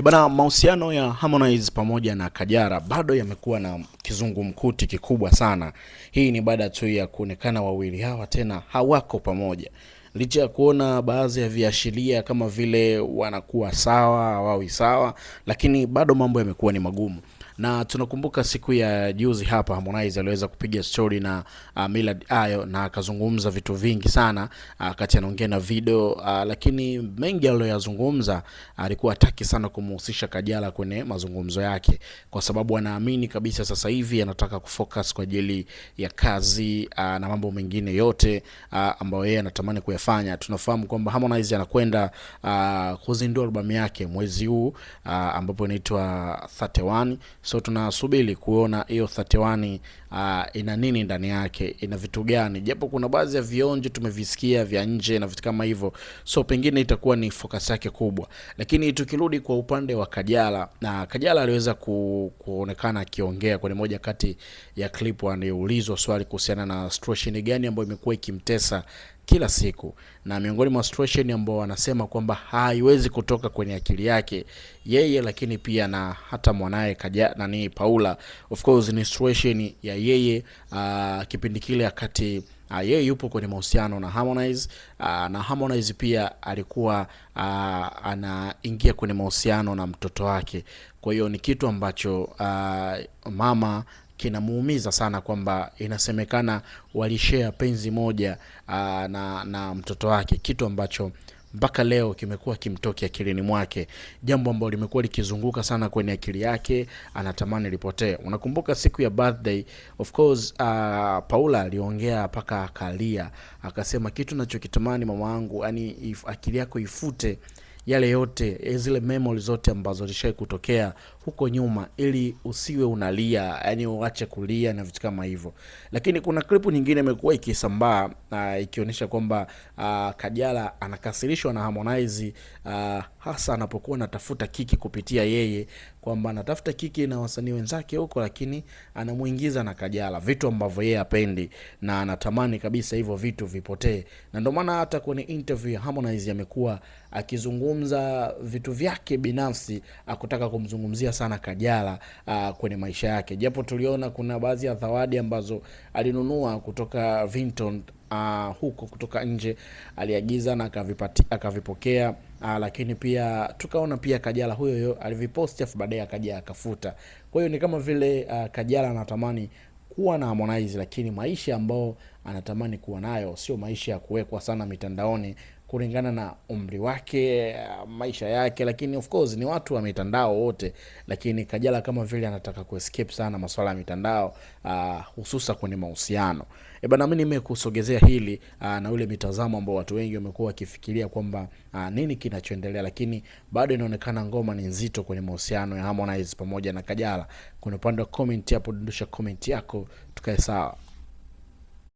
Bana, mahusiano ya Harmonize pamoja na Kajala bado yamekuwa na kizungumkuti kikubwa sana. Hii ni baada tu ya kuonekana wawili hawa tena hawako pamoja. Licha ya kuona baadhi ya viashiria kama vile wanakuwa sawa, hawawi sawa, lakini bado mambo yamekuwa ni magumu. Na tunakumbuka siku ya juzi hapa Harmonize aliweza kupiga story na Millard Ayo na akazungumza vitu vingi sana kati anaongea na video lakini mengi aliyozungumza alikuwa hataki sana kumhusisha Kajala kwenye mazungumzo yake, kwa sababu anaamini kabisa sasa hivi anataka kufocus kwa ajili ya kazi na mambo mengine yote ambayo yeye anatamani kuyafanya. Tunafahamu kwamba Harmonize anakwenda kuzindua albamu yake mwezi huu ambapo inaitwa 31. So tunasubiri kuona hiyo 31 ina nini ndani yake, ina vitu gani, japo kuna baadhi ya vionjo tumevisikia vya nje na vitu kama hivyo, so pengine itakuwa ni focus yake kubwa. Lakini tukirudi kwa upande wa Kajala, na Kajala aliweza kuonekana akiongea kwenye moja kati ya clip, aliulizwa swali kuhusiana na situation gani ambayo imekuwa ikimtesa kila siku, na miongoni mwa situation ambao wanasema kwamba haiwezi kutoka kwenye akili yake yeye, lakini pia na hata mwanae Kajala ni Paula. Of course ni situation ya yeye kipindi kile wakati yeye yupo kwenye mahusiano na Harmonize na Harmonize pia alikuwa anaingia kwenye mahusiano na mtoto wake. Kwa hiyo ni kitu ambacho mama kinamuumiza sana, kwamba inasemekana walishare penzi moja na mtoto wake, kitu ambacho mpaka leo kimekuwa kimtoki akilini mwake, jambo ambalo limekuwa likizunguka sana kwenye akili yake, anatamani lipotee. Unakumbuka siku ya birthday, of course Paula aliongea paka akalia, akasema kitu ninachokitamani mama yangu, yani akili yako ifute yale yote, zile memories zote ambazo zishawahi kutokea huko nyuma, ili usiwe unalia, yani uache kulia na vitu kama hivyo. Lakini kuna clip nyingine imekuwa ikisambaa ikionyesha kwamba Kajala anakasirishwa na Harmonize hasa anapokuwa anatafuta kiki kupitia yeye, kwamba anatafuta kiki na wasanii wenzake huko, lakini anamuingiza na Kajala, vitu ambavyo yeye hapendi na anatamani kabisa hivyo vitu vipotee. Na ndio maana hata kwenye interview ya Harmonize amekuwa akizungumza vitu vyake binafsi, akutaka kumzungumzia sana Kajala kwenye maisha yake, japo tuliona kuna baadhi ya zawadi ambazo alinunua kutoka Vinton huko kutoka nje, aliagiza na akavipokea, lakini pia tukaona pia Kajala huyo aliviposti afu baadaye akaja akafuta. Kwa hiyo ni kama vile Kajala anatamani kuwa na Harmonize, lakini maisha ambao anatamani kuwa nayo sio maisha ya kuwekwa sana mitandaoni kulingana na umri wake, maisha yake, lakini of course ni watu wa mitandao wote, lakini Kajala kama vile anataka kuescape sana masuala ya mitandao hususa kwenye mahusiano. Bana, mimi nimekusogezea hili na ule mitazamo ambao watu wengi wamekuwa wakifikiria kwamba nini kinachoendelea, lakini bado inaonekana ngoma ni nzito kwenye mahusiano ya Harmonize pamoja na Kajala. Kuna upande wa comment hapo, dondosha comment yako tukae sawa.